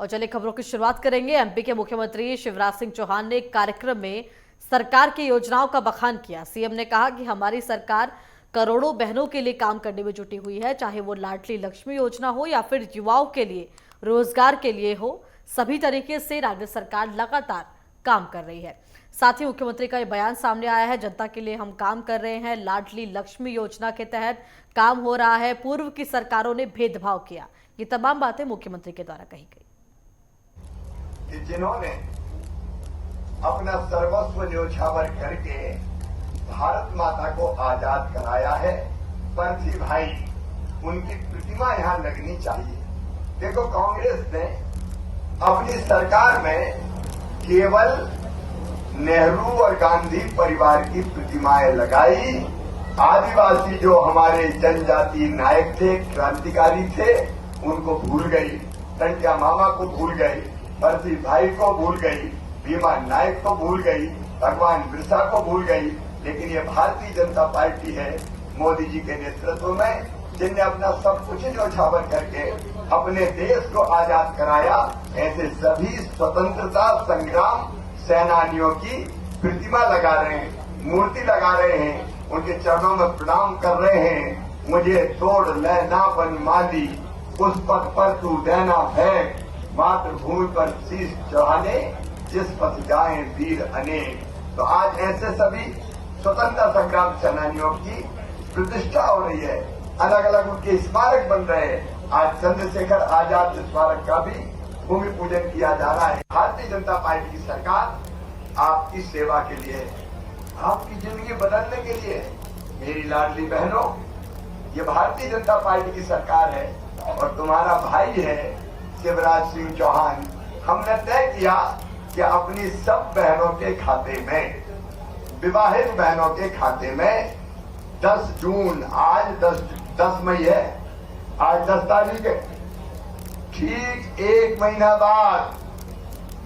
और चलिए खबरों की शुरुआत करेंगे। एमपी के मुख्यमंत्री शिवराज सिंह चौहान ने एक कार्यक्रम में सरकार की योजनाओं का बखान किया। सीएम ने कहा कि हमारी सरकार करोड़ों बहनों के लिए काम करने में जुटी हुई है, चाहे वो लाडली लक्ष्मी योजना हो या फिर युवाओं के लिए रोजगार के लिए हो। सभी तरीके से राज्य सरकार लगातार काम कर रही है। साथ ही मुख्यमंत्री का ये बयान सामने आया है, जनता के लिए हम काम कर रहे हैं। लाडली लक्ष्मी योजना के तहत काम हो रहा है। पूर्व की सरकारों ने भेदभाव किया। ये तमाम बातें मुख्यमंत्री के द्वारा कही गई कि जिन्होंने अपना सर्वस्व न्योछावर करके भारत माता को आजाद कराया है, परथी भाई उनकी प्रतिमा यहाँ लगनी चाहिए। देखो, कांग्रेस ने अपनी सरकार में केवल नेहरू और गांधी परिवार की प्रतिमाएं लगाई। आदिवासी जो हमारे जनजाति नायक थे, क्रांतिकारी थे, उनको भूल गई। टंट्या मामा को भूल गई, परथी भाई को भूल गई, भीमा नायक को भूल गई, भगवान बिरसा को भूल गई। लेकिन ये भारतीय जनता पार्टी है, मोदी जी के नेतृत्व में, जिनने अपना सब कुछ न्योछावर करके अपने देश को आजाद कराया। ऐसे सभी स्वतंत्रता संग्राम सेनानियों की प्रतिमा लगा रहे हैं, मूर्ति लगा रहे हैं, उनके चरणों में प्रणाम कर रहे हैं। मुझे तोड़ लेना बन माली, उस पथ पर तू देना फेंक, मातृभूमि पर शीश चढ़ाने, जिस पथ जाए वीर अनेक। तो आज ऐसे सभी स्वतंत्रता संग्राम सेनानियों की प्रतिष्ठा हो रही है, अलग अलग उनके स्मारक बन रहे हैं। आज चंद्रशेखर आजाद स्मारक का भी भूमि पूजन किया जा रहा है। भारतीय जनता पार्टी की सरकार आपकी सेवा के लिए, आपकी जिंदगी बदलने के लिए। मेरी लाडली बहनों, ये भारतीय जनता पार्टी की सरकार है और तुम्हारा भाई है शिवराज सिंह चौहान। हमने तय किया कि अपनी सब बहनों के खाते में, विवाहित बहनों के खाते में 10 जून, आज 10 मई है, आज 10 तारीख है, ठीक 1 महीना बाद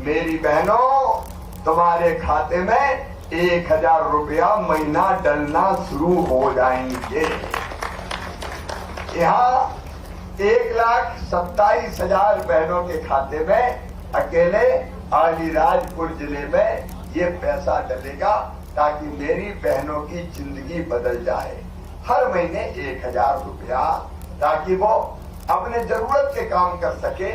मेरी बहनों तुम्हारे खाते में 1000 रुपया महीना डलना शुरू हो जाएंगे। यहाँ 1,27,000 बहनों के खाते में अकेले अलीराजपुर जिले में ये पैसा डलेगा, ताकि मेरी बहनों की जिंदगी बदल जाए। हर महीने 1000 रुपया, ताकि वो अपने जरूरत के काम कर सके।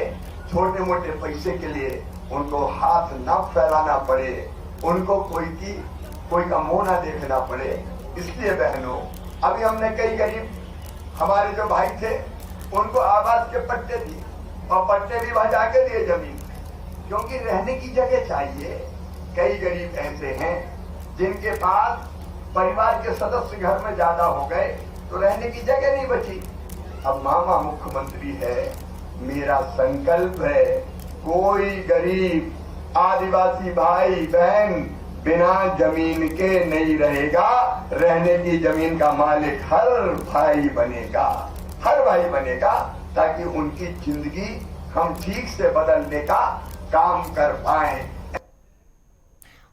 छोटे मोटे पैसे के लिए उनको हाथ न फैलाना पड़े, उनको कोई का मुंह न देखना पड़े। इसलिए बहनों, अभी हमने कई गरीब हमारे जो भाई थे उनको आवास के पट्टे दिए, और पट्टे भी भजा के दिए जमीन, क्योंकि रहने की जगह चाहिए। कई गरीब ऐसे हैं जिनके पास परिवार के सदस्य घर में ज्यादा हो गए तो रहने की जगह नहीं बची। अब मामा मुख्यमंत्री है, मेरा संकल्प है, कोई गरीब आदिवासी भाई बहन बिना जमीन के नहीं रहेगा। रहने की जमीन का मालिक हर भाई बनेगा, हर भाई बनेगा, ताकि उनकी जिंदगी हम ठीक से बदलने का काम कर पाए।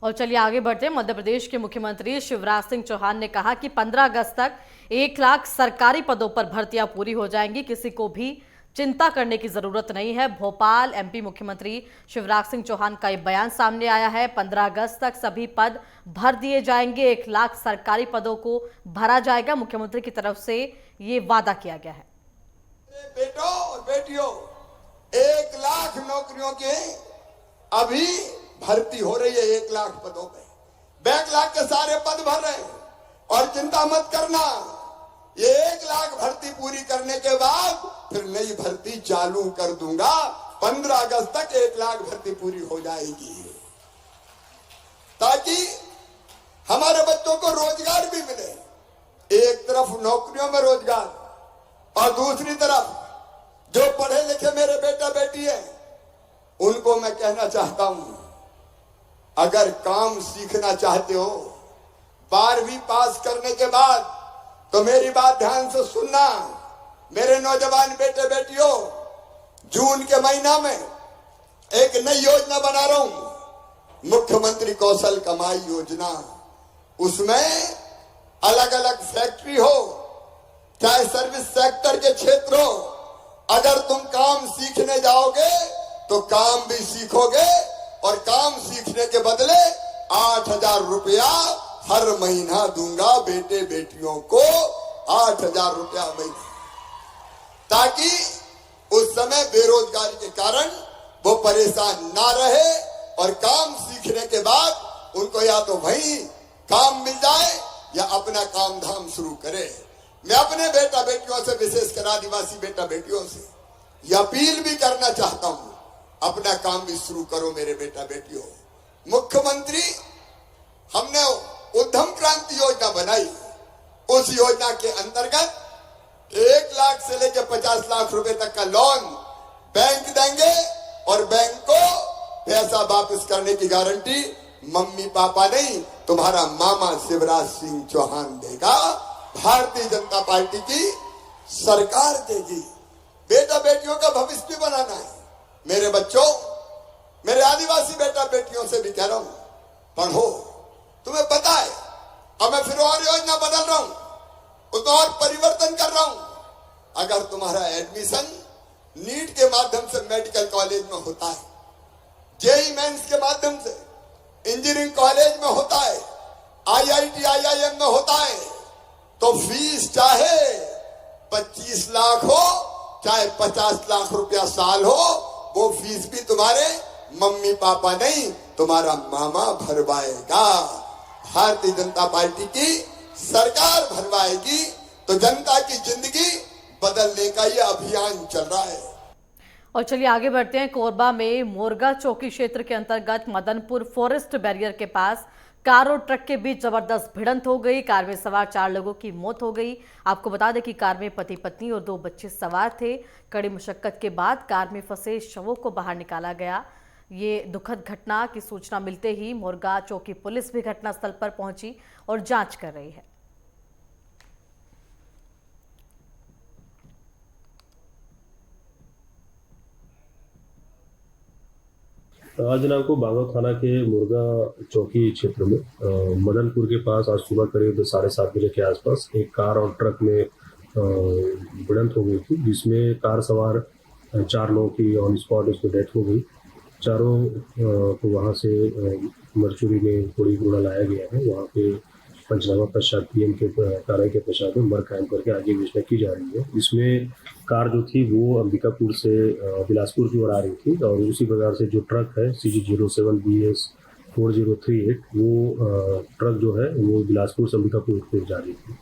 और चलिए आगे बढ़ते हैं। मध्य प्रदेश के मुख्यमंत्री शिवराज सिंह चौहान ने कहा कि 15 अगस्त तक 1 लाख सरकारी पदों पर भर्तियां पूरी हो जाएंगी। किसी को भी चिंता करने की जरूरत नहीं है। भोपाल एमपी मुख्यमंत्री शिवराज सिंह चौहान का ये बयान सामने आया है। 15 अगस्त तक सभी पद भर दिए जाएंगे, 1 लाख सरकारी पदों को भरा जाएगा। मुख्यमंत्री की तरफ से ये वादा किया गया है। बेटों और बेटियों, 1 लाख नौकरियों के अभी भर्ती हो रही है। 1 लाख पदों पे बैकलॉग के सारे पद भर रहे हैं। और चिंता मत करना, ये 1 लाख भर्ती पूरी करने के बाद फिर नई भर्ती चालू कर दूंगा। 15 अगस्त तक 1 लाख भर्ती पूरी हो जाएगी, ताकि हमारे बच्चों को रोजगार भी मिले। एक तरफ नौकरियों में रोजगार, और दूसरी तरफ जो पढ़े लिखे मेरे बेटा बेटी है, उनको मैं कहना चाहता हूं, अगर काम सीखना चाहते हो 12वीं पास करने के बाद, तो मेरी बात ध्यान से सुनना। मेरे नौजवान बेटे बेटियों, जून के महीना में एक नई योजना बना रहा हूं, मुख्यमंत्री कौशल कमाई योजना। उसमें अलग अलग फैक्ट्री हो, चाहे सर्विस सेक्टर के क्षेत्र हो, अगर तुम काम सीखने जाओगे तो काम भी सीखोगे और काम सीखने के बदले 8,000 रुपया हर महीना दूंगा बेटे बेटियों को, 8,000 रुपया महीना, ताकि उस समय बेरोजगारी के कारण वो परेशान ना रहे और काम सीखने के बाद उनको या तो वही काम मिल जाए या अपना काम धाम शुरू करे। मैं अपने बेटा बेटियों से, विशेषकर आदिवासी बेटा बेटियों से यह अपील भी करना चाहता हूं, अपना काम भी शुरू करो मेरे बेटा बेटियों। मुख्यमंत्री हमने उद्यम क्रांति योजना बनाई, उस योजना के अंतर्गत 1 लाख से लेकर 50 लाख रुपए तक का लोन बैंक देंगे और बैंक को पैसा वापस करने की गारंटी मम्मी पापा नहीं, तुम्हारा मामा शिवराज सिंह चौहान देगा, भारतीय जनता पार्टी की सरकार देगी। बेटा बेटियों का भविष्य भी बनाना है। मेरे बच्चों, मेरे आदिवासी बेटा बेटियों से भी कह रहा हूं, पढ़ो। तुम्हें पता है अब मैं फिर और योजना बदल रहा हूं, उसमें और परिवर्तन कर रहा हूं। अगर तुम्हारा एडमिशन नीट के माध्यम से मेडिकल कॉलेज में होता है, जेई मेंस के माध्यम से इंजीनियरिंग कॉलेज में होता है, IIT IIM में होता है, तो फीस चाहे 25 लाख हो चाहे 50 लाख रुपया साल हो, वो फीस भी तुम्हारे मम्मी पापा नहीं, तुम्हारा मामा भरवाएगा। भारतीय जनता पार्टी की सरकार भरवाएगी। तो जनता की जिंदगी बदलने का ये अभियान चल रहा है। और चलिए आगे बढ़ते हैं। कोरबा में मोरगा चौकी क्षेत्र के अंतर्गत मदनपुर फॉरेस्ट बैरियर के पास कार और ट्रक के बीच जबरदस्त भिड़ंत हो गई। कार में सवार 4 लोगों की मौत हो गई। आपको बता दें कि कार में पति पत्नी और 2 बच्चे सवार थे। कड़ी मशक्कत के बाद कार में फंसे शवों को बाहर निकाला गया। ये दुखद घटना की सूचना मिलते ही मोरगा चौकी पुलिस भी घटनास्थल पर पहुंची और जांच कर रही है। आज दिनांक को बांगो थाना के मुर्गा चौकी क्षेत्र में मदनपुर के पास आज सुबह करीब 7:30 बजे के आसपास एक कार और ट्रक में भिड़ंत हो गई थी, जिसमें कार सवार 4 लोगों की ऑन स्पॉट उसमें डेथ हो गई। चारों को वहां से मरचुरी में थोड़ी गुड़ा लाया गया है। वहां पे पंचनामा पश्चात पीएम के कार्य के पश्चात में मर कायम करके आगे घोषणा की जा रही है। इसमें कार जो थी वो अंबिकापुर से बिलासपुर की ओर आ रही थी और उसी प्रकार से जो ट्रक है CG07BS 4038 वो ट्रक जो है वो बिलासपुर से अंबिकापुर की ओर जा रही थी।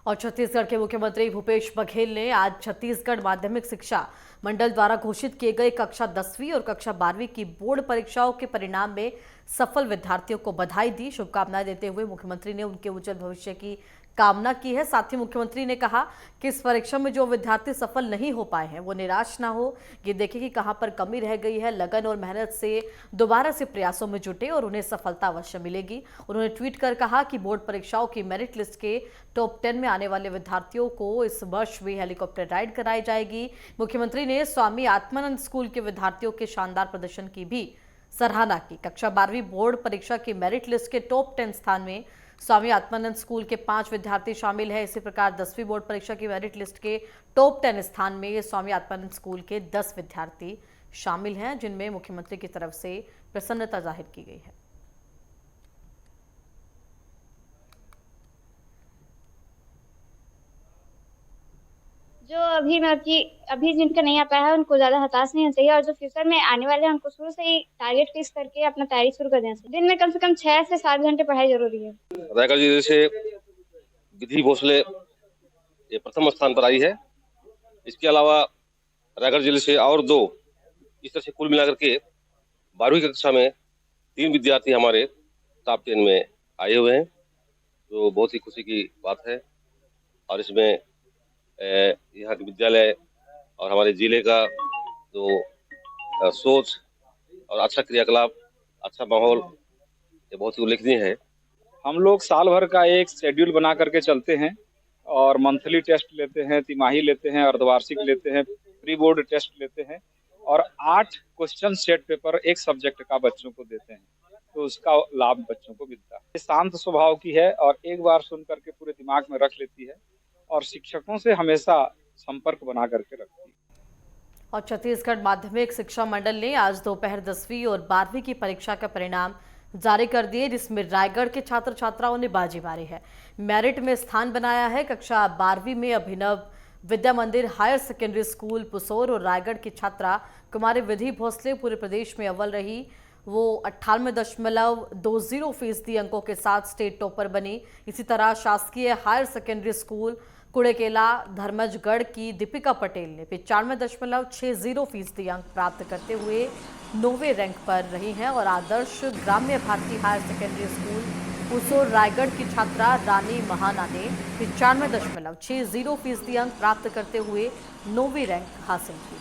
और छत्तीसगढ़ के मुख्यमंत्री भूपेश बघेल ने आज छत्तीसगढ़ माध्यमिक शिक्षा मंडल द्वारा घोषित किए गए कक्षा 10वीं और कक्षा 12वीं की बोर्ड परीक्षाओं के परिणाम में सफल विद्यार्थियों को बधाई दी। शुभकामनाएं देते हुए मुख्यमंत्री ने उनके उज्जवल भविष्य की कामना की है। साथ ही मुख्यमंत्री ने कहा कि इस परीक्षा में जो विद्यार्थी सफल नहीं हो पाए हैं वो निराश ना हो, ये देखें कि कहां पर कमी रह गई है, लगन और मेहनत से दोबारा से प्रयासों में जुटे और उन्हें सफलता अवश्य मिलेगी। उन्होंने ट्वीट कर कहा कि बोर्ड परीक्षाओं की मेरिट लिस्ट के टॉप 10 में आने वाले विद्यार्थियों को इस वर्ष भी हेलीकॉप्टर राइड कराई जाएगी। मुख्यमंत्री ने स्वामी आत्मानंद स्कूल के विद्यार्थियों के शानदार प्रदर्शन की भी सराहना की। कक्षा 12वीं बोर्ड परीक्षा की मेरिट लिस्ट के टॉप 10 स्थान में स्वामी आत्मानंद स्कूल के 5 विद्यार्थी शामिल हैं। इसी प्रकार 10वीं बोर्ड परीक्षा की मेरिट लिस्ट के टॉप 10 स्थान में स्वामी आत्मानंद स्कूल के 10 विद्यार्थी शामिल हैं, जिनमें मुख्यमंत्री की तरफ से प्रसन्नता जाहिर की गई है। जो अभी जिनका नहीं आ पाया है उनको ज्यादा हताश नहीं होना चाहिए और जो फ्यूचर में आने वाले हैं उनको शुरू से ही टारगेट फिक्स करके अपना तैयारी शुरू कर देना चाहिए। दिन में कम से कम 6 से 7 घंटे पढ़ाई जरूरी है। रायगढ़ जिले से विधि भोसले ये प्रथम स्थान पर आई है। इसके अलावा रायगढ़ जिले से और 2, इस तरह से कुल मिलाकर के 12वीं कक्षा में 3 विद्यार्थी हमारे टॉप 10 में आए हुए हैं, जो बहुत ही खुशी की बात है। और इसमें यहाँ के विद्यालय और हमारे जिले का जो सोच और अच्छा क्रियाकलाप, अच्छा माहौल, ये बहुत ही उल्लेखनीय है। हम लोग साल भर का एक शेड्यूल बना करके चलते हैं और मंथली टेस्ट लेते हैं, तिमाही लेते हैं, अर्धवार्षिक लेते हैं, प्री बोर्ड टेस्ट लेते हैं और 8 क्वेश्चन सेट पेपर एक सब्जेक्ट का बच्चों को देते हैं, तो उसका लाभ बच्चों को मिलता है। शांत स्वभाव की है और एक बार सुन करके पूरे दिमाग में रख लेती है और शिक्षकों से हमेशा संपर्क बना करके रखती है। और छत्तीसगढ़ माध्यमिक शिक्षा मंडल ने आज दोपहर 10वीं और 12वीं की परीक्षा का परिणाम जारी कर दिए, जिसमें रायगढ़ के छात्र छात्राओं ने बाजी मारी है। मेरिट में स्थान बनाया है। कक्षा 12वीं में अभिनव विद्या मंदिर हायर सेकेंडरी स्कूल पुसौर और रायगढ़ की छात्रा कुमारी विधि भोसले पूरे प्रदेश में अव्वल रही। वो 98.20% अंकों के साथ स्टेट टॉपर बनी। इसी तरह शासकीय हायर सेकेंडरी स्कूल कुड़ेकेला धर्मजगढ़ की दीपिका पटेल ने 95.60% अंक प्राप्त करते हुए 9वें रैंक पर रही हैं और Adarsh Gramya Bharati higher secondary school Pusaur Raigarh की छात्रा रानी महाना ने 95.60% अंक प्राप्त करते हुए 9वीं रैंक हासिल की।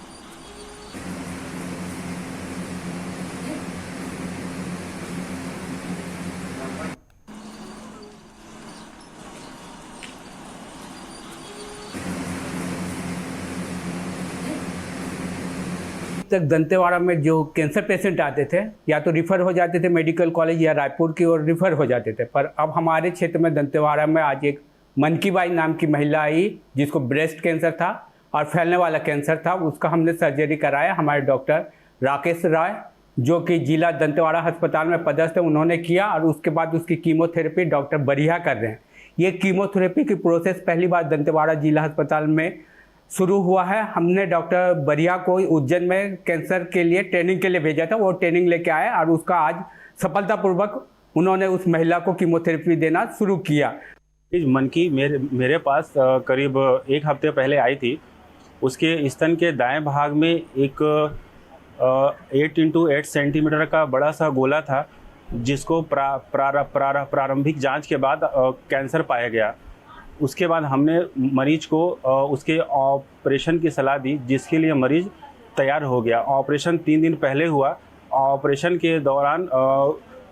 तक दंतेवाड़ा में जो कैंसर पेशेंट आते थे या तो रिफ़र हो जाते थे मेडिकल कॉलेज या रायपुर की ओर रिफ़र हो जाते थे, पर अब हमारे क्षेत्र में दंतेवाड़ा में आज एक मनकीबाई नाम की महिला आई जिसको ब्रेस्ट कैंसर था और फैलने वाला कैंसर था। उसका हमने सर्जरी कराया। हमारे डॉक्टर राकेश राय जो कि जिला दंतेवाड़ा अस्पताल में पदस्थ है, उन्होंने किया और उसके बाद उसकी कीमोथेरेपी डॉक्टर बढ़िया कर रहे हैं। ये कीमोथेरेपी की प्रोसेस पहली बार दंतेवाड़ा जिला अस्पताल में शुरू हुआ है। हमने डॉक्टर बरिया को उज्जैन में कैंसर के लिए ट्रेनिंग के लिए भेजा था। वो ट्रेनिंग लेके आए और उसका आज सफलतापूर्वक उन्होंने उस महिला को कीमोथेरेपी देना शुरू किया। इस मन की मेरे पास करीब एक हफ्ते पहले आई थी। उसके स्तन के दाएं भाग में एक 8x8 सेंटीमीटर का बड़ा सा गोला था, जिसको प्रारंभिक जांच के बाद कैंसर पाया गया। उसके बाद हमने मरीज को उसके ऑपरेशन की सलाह दी, जिसके लिए मरीज तैयार हो गया। ऑपरेशन 3 दिन पहले हुआ। ऑपरेशन के दौरान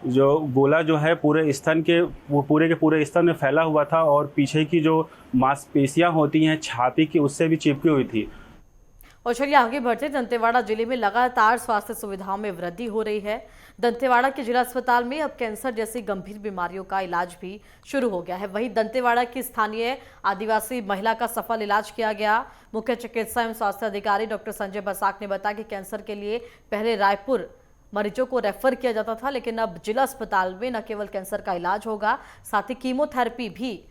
जो गोला जो है पूरे स्तन के पूरे स्तन में फैला हुआ था और पीछे की जो मांसपेशियां होती हैं छाती की, उससे भी चिपकी हुई थी। और चलिए आगे बढ़ते। दंतेवाड़ा जिले में लगातार स्वास्थ्य सुविधाओं में वृद्धि हो रही है। दंतेवाड़ा के जिला अस्पताल में अब कैंसर जैसी गंभीर बीमारियों का इलाज भी शुरू हो गया है। वहीं दंतेवाड़ा की स्थानीय आदिवासी महिला का सफल इलाज किया गया। मुख्य चिकित्सा एवं स्वास्थ्य अधिकारी डॉक्टर संजय बसाक ने बताया कि कैंसर के लिए पहले रायपुर मरीजों को रेफर किया जाता था, लेकिन अब जिला अस्पताल में न केवल कैंसर का इलाज होगा, साथ ही कीमोथेरेपी भी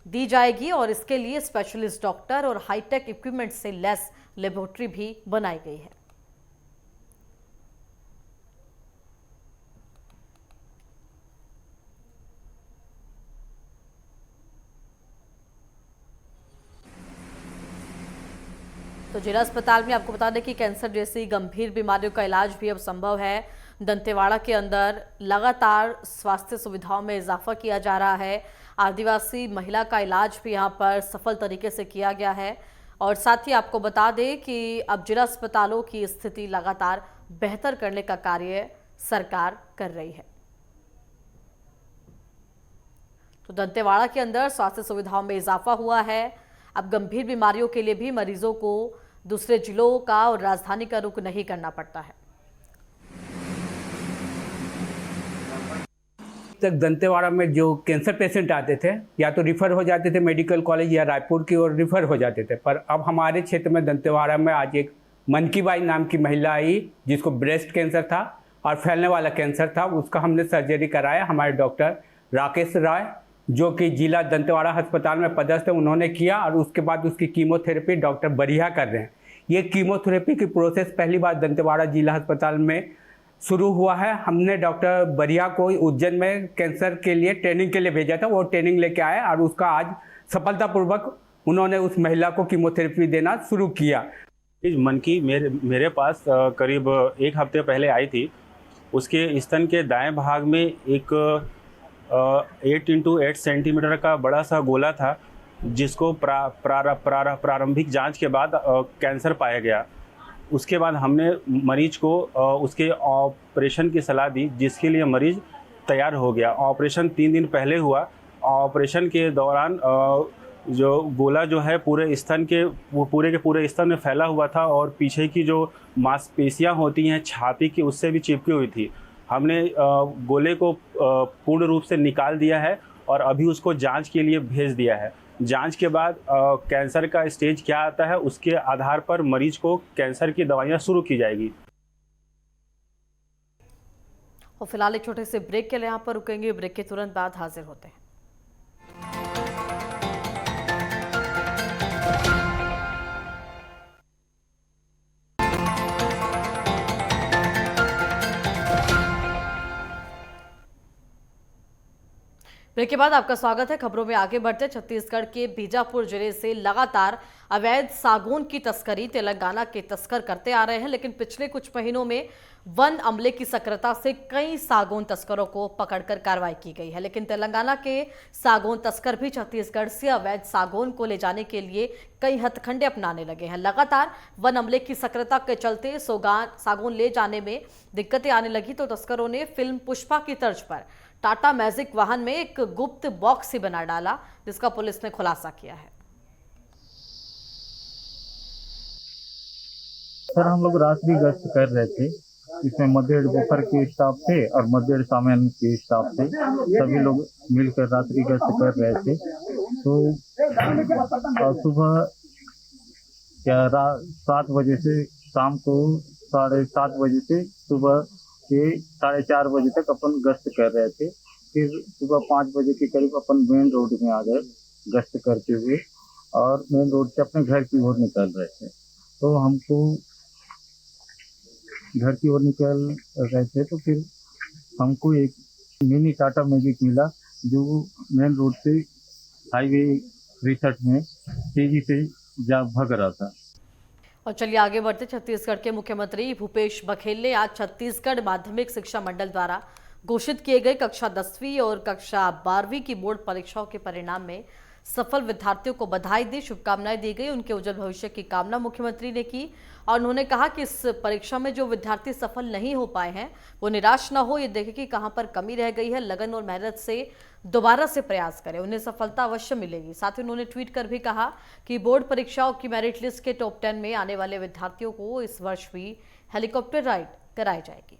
दी जाएगी और इसके लिए स्पेशलिस्ट डॉक्टर और हाईटेक इक्विपमेंट से लैस लेबोरेटरी भी बनाई गई है। तो जिला अस्पताल में आपको बता दें कि कैंसर जैसी गंभीर बीमारियों का इलाज भी अब संभव है। दंतेवाड़ा के अंदर लगातार स्वास्थ्य सुविधाओं में इजाफा किया जा रहा है। आदिवासी महिला का इलाज भी यहां पर सफल तरीके से किया गया है और साथ ही आपको बता दें कि अब जिला अस्पतालों की स्थिति लगातार बेहतर करने का कार्य सरकार कर रही है। तो दंतेवाड़ा के अंदर स्वास्थ्य सुविधाओं में इजाफा हुआ है। अब गंभीर बीमारियों के लिए भी मरीजों को दूसरे जिलों का और राजधानी का रुख नहीं करना पड़ता है। तक दंतेवाड़ा में जो कैंसर पेशेंट आते थे या तो रिफ़र हो जाते थे मेडिकल कॉलेज या रायपुर की ओर रिफ़र हो जाते थे, पर अब हमारे क्षेत्र में दंतेवाड़ा में आज एक मनकीबाई नाम की महिला आई जिसको ब्रेस्ट कैंसर था और फैलने वाला कैंसर था। उसका हमने सर्जरी कराया। हमारे डॉक्टर राकेश राय जो कि जिला दंतेवाड़ा अस्पताल में पदस्थ है, उन्होंने किया और उसके बाद उसकी कीमोथेरेपी डॉक्टर बढ़िया कर रहे हैं। ये कीमोथेरेपी की प्रोसेस पहली बार दंतेवाड़ा जिला अस्पताल में शुरू हुआ है। हमने डॉक्टर बरिया को उज्जैन में कैंसर के लिए ट्रेनिंग के लिए भेजा था। वो ट्रेनिंग लेके आए और उसका आज सफलतापूर्वक उन्होंने उस महिला को कीमोथेरेपी देना शुरू किया। इस मन की मेरे पास करीब एक हफ्ते पहले आई थी। उसके स्तन के दाएं भाग में एक 8x8 सेंटीमीटर का बड़ा सा गोला था, जिसको प्रारंभिक जांच के बाद कैंसर पाया गया। उसके बाद हमने मरीज को उसके ऑपरेशन की सलाह दी, जिसके लिए मरीज तैयार हो गया। ऑपरेशन 3 दिन पहले हुआ। ऑपरेशन के दौरान जो गोला जो है पूरे स्तन के पूरे स्तन में फैला हुआ था और पीछे की जो मांसपेशियां होती हैं छाती की, उससे भी चिपकी हुई थी। हमने गोले को पूर्ण रूप से निकाल दिया है और अभी उसको जांच के लिए भेज दिया है। जांच के बाद कैंसर का स्टेज क्या आता है उसके आधार पर मरीज को कैंसर की दवाइयाँ शुरू की जाएगी। और फिलहाल एक छोटे से ब्रेक के लिए यहाँ पर रुकेंगे। ब्रेक के तुरंत बाद हाजिर होते हैं। ब्रेक के बाद आपका स्वागत है। खबरों में आगे बढ़ते छत्तीसगढ़ के बीजापुर जिले से लगातार अवैध सागौन की तस्करी तेलंगाना के तस्कर करते आ रहे हैं, लेकिन पिछले कुछ महीनों में वन अमले की सक्रियता से कई सागौन तस्करों को पकड़कर कार्रवाई की गई है। लेकिन तेलंगाना के सागौन तस्कर भी छत्तीसगढ़ से अवैध सागौन को ले जाने के लिए कई हथकंडे अपनाने लगे हैं। लगातार वन अमले की सक्रियता के चलते सागौन ले जाने में दिक्कतें आने लगी तो तस्करों ने फिल्म पुष्पा की तर्ज पर टाटा मैजिक वाहन में एक गुप्त बॉक्स ही बना डाला, जिसका पुलिस ने खुलासा किया है। सर, हम लोग रात्रि गश्त कर रहे थे। इसमें मध्यड़ बोकर के स्टाफ थे और मध्यड़ सामान के स्टाफ थे। सभी लोग मिलकर रात्रि गश्त कर रहे थे। तो सुबह 7 बजे से शाम को 7:30 बजे से सुबह के 4:30 बजे तक अपन गश्त कर रहे थे। फिर सुबह 5 बजे के करीब अपन मेन रोड में आ गए गश्त करते हुए और मेन रोड से अपने घर की ओर निकल रहे थे। तो हमको घर की ओर निकल रहे थे तो फिर हमको एक मिनी टाटा मैजिक मिला जो मेन रोड से हाईवे 63 में तेजी से भाग रहा था। और चलिए आगे बढ़ते। छत्तीसगढ़ के मुख्यमंत्री भूपेश बघेल ने आज छत्तीसगढ़ माध्यमिक शिक्षा मंडल द्वारा घोषित किए गए कक्षा 10वीं और कक्षा 12वीं की बोर्ड परीक्षाओं के परिणाम में सफल विद्यार्थियों को बधाई दी, शुभकामनाएं दी गई। उनके उज्जवल भविष्य की कामना मुख्यमंत्री ने की और उन्होंने कहा कि इस परीक्षा में जो विद्यार्थी सफल नहीं हो पाए हैं वो निराश न हो, ये देखें कि कहां पर कमी रह गई है, लगन और मेहनत से दोबारा से प्रयास करें, उन्हें सफलता अवश्य मिलेगी। साथ ही उन्होंने ट्वीट कर भी कहा कि बोर्ड परीक्षाओं की मेरिट लिस्ट के टॉप 10 में आने वाले विद्यार्थियों को इस वर्ष भी हेलीकॉप्टर राइड कराई जाएगी।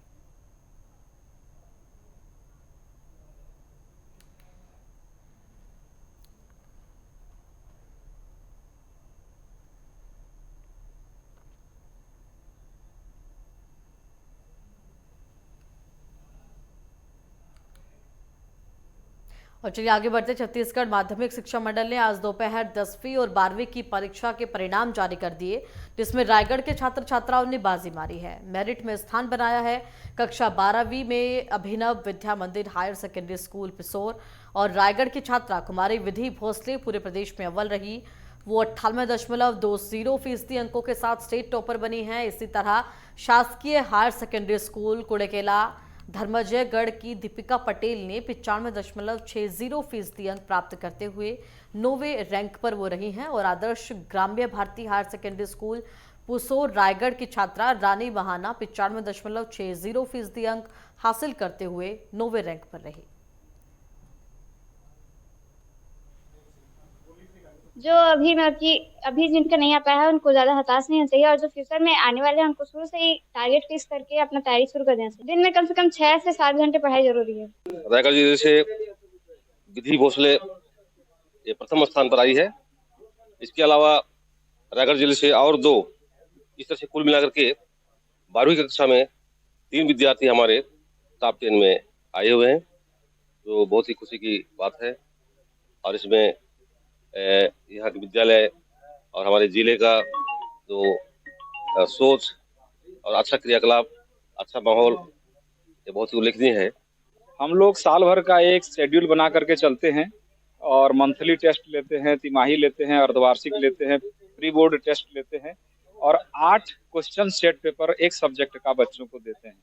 और चलिए आगे बढ़ते। छत्तीसगढ़ माध्यमिक शिक्षा मंडल ने आज दोपहर 10वीं और 12वीं की परीक्षा के परिणाम जारी कर दिए, जिसमें रायगढ़ के छात्र छात्राओं ने बाजी मारी है, मेरिट में स्थान बनाया है। कक्षा 12वीं में अभिनव विद्या मंदिर हायर सेकेंडरी स्कूल पिसोर और रायगढ़ की छात्रा कुमारी विधि भोसले पूरे प्रदेश में अव्वल रही। वो 98.20% अंकों के साथ स्टेट टॉपर बनी हैं। इसी तरह शासकीय higher secondary school Kudekela Dharamjaigarh की दीपिका पटेल ने 95.60% अंक प्राप्त करते हुए 9वें रैंक पर वो रही हैं और Adarsh Gramya Bharati higher secondary school Pusor Raigarh की छात्रा रानी बहाना 95.60% अंक हासिल करते हुए 9वें रैंक पर रही। जो अभी जिनका नहीं आ पाया है उनको ज्यादा हताश नहीं होना चाहिए और जो फ्यूचर में आने वाले हैं उनको शुरू से ही टारगेट फिक्स करके अपना तैयारी शुरू कर देना चाहिए। दिन में कम से कम 6 से 7 घंटे पढ़ाई जरूरी है। रायगढ़ जिले से विधि भोसले ये प्रथम स्थान पर आई है। इसके अलावा रायगढ़ जिले से और 2, इस तरह से कुल मिलाकर के 12वीं कक्षा में 3 विद्यार्थी हमारे टॉप 10 में आए हुए हैं, जो बहुत ही खुशी की बात है। और इसमें यहाँ के विद्यालय और हमारे जिले का जो सोच और अच्छा क्रियाकलाप, अच्छा माहौल, ये बहुत ही उल्लेखनीय है। हम लोग साल भर का एक शेड्यूल बना करके चलते हैं और मंथली टेस्ट लेते हैं, तिमाही लेते हैं, अर्धवार्षिक लेते हैं, प्री बोर्ड टेस्ट लेते हैं और 8 क्वेश्चन सेट पेपर एक सब्जेक्ट का बच्चों को देते हैं,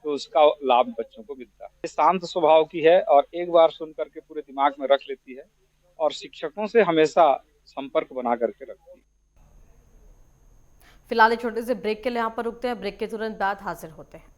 तो उसका लाभ बच्चों को मिलता है। ये शांत स्वभाव की है और एक बार सुन करके पूरे दिमाग में रख लेती है और शिक्षकों से हमेशा संपर्क बना करके रखती है। फिलहाल एक छोटे से ब्रेक के लिए यहाँ पर रुकते हैं। ब्रेक के तुरंत बाद हाजिर होते हैं।